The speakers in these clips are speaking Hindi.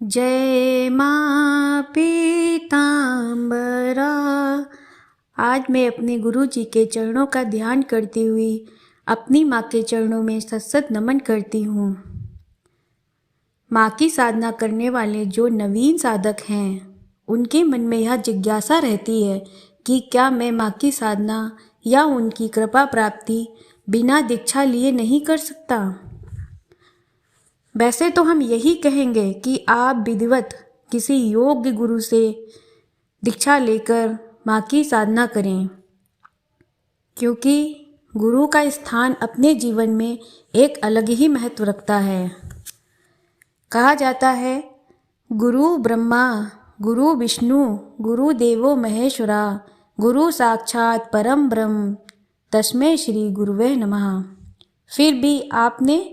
जय माँ पीताम्बरा। आज मैं अपने गुरु जी के चरणों का ध्यान करती हुई अपनी माँ के चरणों में सत्सत नमन करती हूँ। माँ की साधना करने वाले जो नवीन साधक हैं, उनके मन में यह जिज्ञासा रहती है कि क्या मैं माँ की साधना या उनकी कृपा प्राप्ति बिना दीक्षा लिए नहीं कर सकता। वैसे तो हम यही कहेंगे कि आप विधिवत किसी योग्य गुरु से दीक्षा लेकर माँ की साधना करें, क्योंकि गुरु का स्थान अपने जीवन में एक अलग ही महत्व रखता है। कहा जाता है, गुरु ब्रह्मा गुरु विष्णु गुरु देवो महेश्वरा गुरु साक्षात परम ब्रह्म तस्मै श्री गुरुवे नमः। फिर भी आपने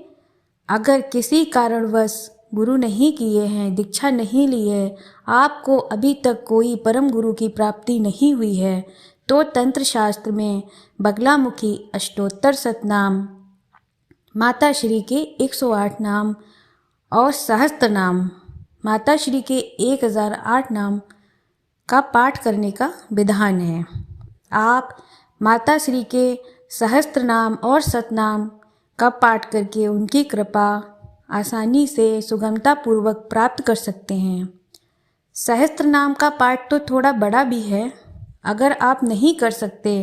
अगर किसी कारणवश गुरु नहीं किए हैं, दीक्षा नहीं ली है, आपको अभी तक कोई परम गुरु की प्राप्ति नहीं हुई है, तो तंत्र शास्त्र में बगलामुखी अष्टोत्तर शतनाम, माता श्री के 108 नाम और सहस्त्र नाम, माता श्री के 1008 नाम का पाठ करने का विधान है। आप माता श्री के सहस्त्र नाम और शतनाम का पाठ करके उनकी कृपा आसानी से सुगमता पूर्वक प्राप्त कर सकते हैं। सहस्त्र नाम का पाठ तो थोड़ा बड़ा भी है। अगर आप नहीं कर सकते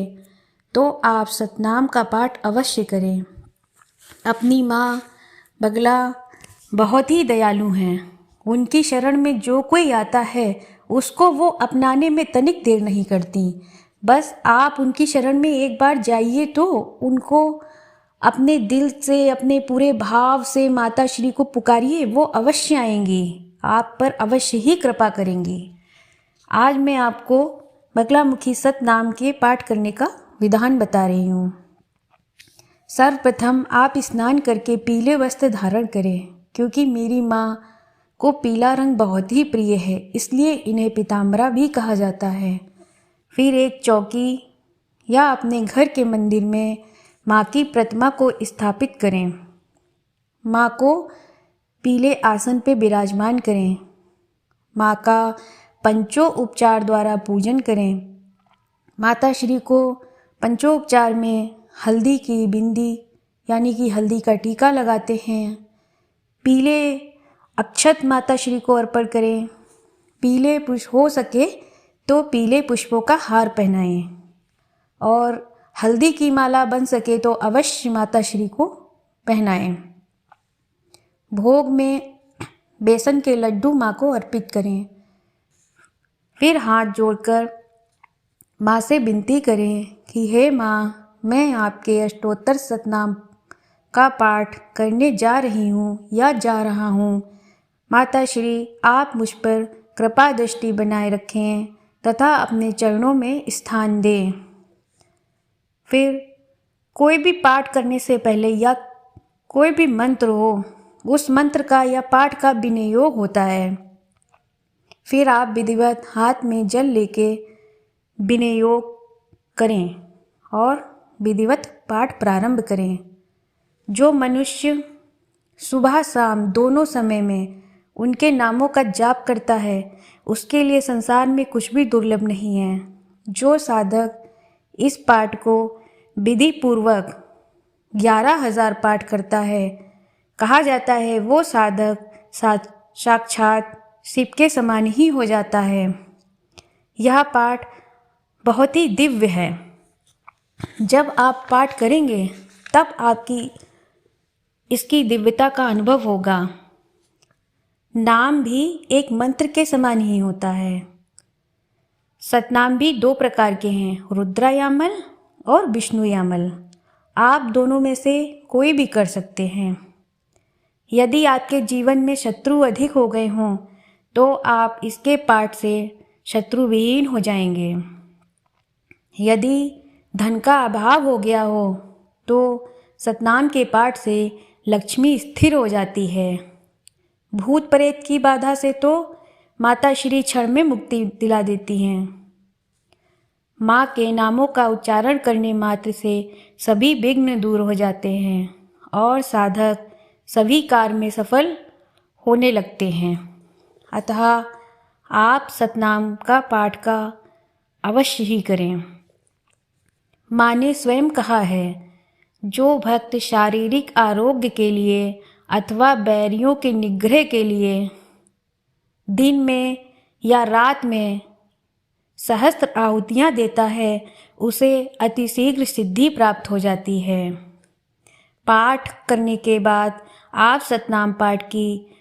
तो आप सतनाम का पाठ अवश्य करें। अपनी माँ बगला बहुत ही दयालु हैं। उनकी शरण में जो कोई आता है उसको वो अपनाने में तनिक देर नहीं करती। बस आप उनकी शरण में एक बार जाइए तो उनको अपने दिल से, अपने पूरे भाव से माता श्री को पुकारिए, वो अवश्य आएंगी, आप पर अवश्य ही कृपा करेंगी। आज मैं आपको बगलामुखी सत नाम के पाठ करने का विधान बता रही हूँ। सर्वप्रथम आप स्नान करके पीले वस्त्र धारण करें, क्योंकि मेरी माँ को पीला रंग बहुत ही प्रिय है, इसलिए इन्हें पीताम्बरा भी कहा जाता है। फिर एक चौकी या अपने घर के मंदिर में माँ की प्रतिमा को स्थापित करें। माँ को पीले आसन पे विराजमान करें। माँ का पंचोपचार द्वारा पूजन करें। माता श्री को पंचोपचार में हल्दी की बिंदी यानी कि हल्दी का टीका लगाते हैं। पीले अक्षत माता श्री को अर्पण करें। पीले पुष्प हो सके तो पीले पुष्पों का हार पहनाएं और हल्दी की माला बन सके तो अवश्य माता श्री को पहनाएं। भोग में बेसन के लड्डू माँ को अर्पित करें। फिर हाथ जोड़कर माँ से विनती करें कि हे माँ, मैं आपके अष्टोत्तर शतनाम का पाठ करने जा रही हूँ या जा रहा हूँ। माता श्री आप मुझ पर कृपा दृष्टि बनाए रखें तथा अपने चरणों में स्थान दें। फिर कोई भी पाठ करने से पहले या कोई भी मंत्र हो, उस मंत्र का या पाठ का विनियोग होता है। फिर आप विधिवत हाथ में जल लेके विनियोग करें और विधिवत पाठ प्रारंभ करें। जो मनुष्य सुबह शाम दोनों समय में उनके नामों का जाप करता है, उसके लिए संसार में कुछ भी दुर्लभ नहीं है। जो साधक इस पाठ को विधि पूर्वक 11,000 पाठ करता है, कहा जाता है वो साधक साक्षात शिव के समान ही हो जाता है। यह पाठ बहुत ही दिव्य है। जब आप पाठ करेंगे तब आपकी इसकी दिव्यता का अनुभव होगा। नाम भी एक मंत्र के समान ही होता है। सतनाम भी 2 प्रकार के हैं, रुद्रायामल और विष्णुयामल। आप दोनों में से कोई भी कर सकते हैं। यदि आपके जीवन में शत्रु अधिक हो गए हों तो आप इसके पाठ से शत्रुविहीन हो जाएंगे। यदि धन का अभाव हो गया हो तो सतनाम के पाठ से लक्ष्मी स्थिर हो जाती है। भूत प्रेत की बाधा से तो माता श्री क्षण में मुक्ति दिला देती हैं। माँ के नामों का उच्चारण करने मात्र से सभी विघ्न दूर हो जाते हैं और साधक सभी कार्य में सफल होने लगते हैं। अतः आप सतनाम का पाठ का अवश्य ही करें। माँ ने स्वयं कहा है, जो भक्त शारीरिक आरोग्य के लिए अथवा बैरियों के निग्रह के लिए दिन में या रात में सहस्त्र आहुतियाँ देता है, उसे अतिशीघ्र सिद्धि प्राप्त हो जाती है। पाठ करने के बाद आप सतनाम पाठ की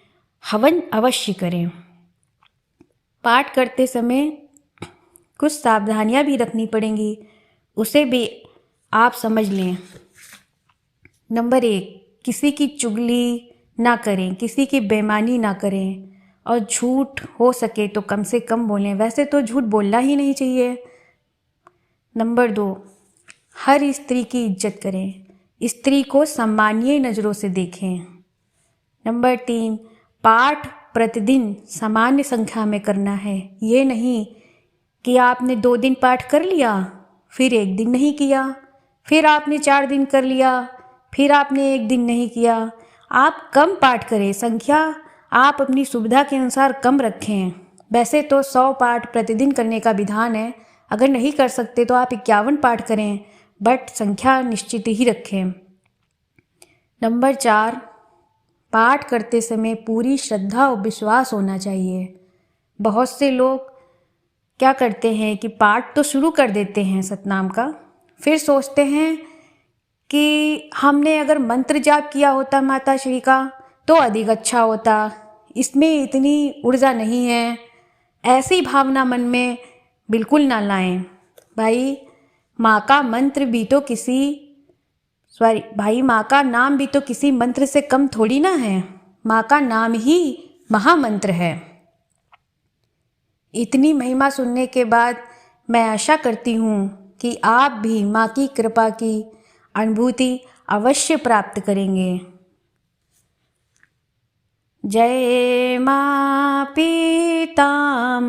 हवन अवश्य करें। पाठ करते समय कुछ सावधानियां भी रखनी पड़ेंगी, उसे भी आप समझ लें। नंबर 1, किसी की चुगली ना करें, किसी की बेईमानी ना करें और झूठ हो सके तो कम से कम बोलें। वैसे तो झूठ बोलना ही नहीं चाहिए। नंबर 2, हर स्त्री की इज्जत करें, स्त्री को सम्मानीय नज़रों से देखें। नंबर 3, पाठ प्रतिदिन सामान्य संख्या में करना है। ये नहीं कि आपने 2 दिन पाठ कर लिया, फिर 1 दिन नहीं किया, फिर आपने 4 दिन कर लिया, फिर आपने 1 दिन नहीं किया। आप कम पाठ करें, संख्या आप अपनी सुविधा के अनुसार कम रखें। वैसे तो 100 पाठ प्रतिदिन करने का विधान है, अगर नहीं कर सकते तो आप 51 पाठ करें, बट संख्या निश्चित ही रखें। नंबर 4, पाठ करते समय पूरी श्रद्धा और विश्वास होना चाहिए। बहुत से लोग क्या करते हैं कि पाठ तो शुरू कर देते हैं सतनाम का, फिर सोचते हैं कि हमने अगर मंत्र जाप किया होता माता श्री का तो अधिक अच्छा होता, इसमें इतनी ऊर्जा नहीं है। ऐसी भावना मन में बिल्कुल ना लाएं। भाई माँ का मंत्र भी तो माँ का नाम भी तो किसी मंत्र से कम थोड़ी ना है। माँ का नाम ही महामंत्र है। इतनी महिमा सुनने के बाद मैं आशा करती हूँ कि आप भी माँ की कृपा की अनुभूति अवश्य प्राप्त करेंगे। जय माँ पीताम्बरा।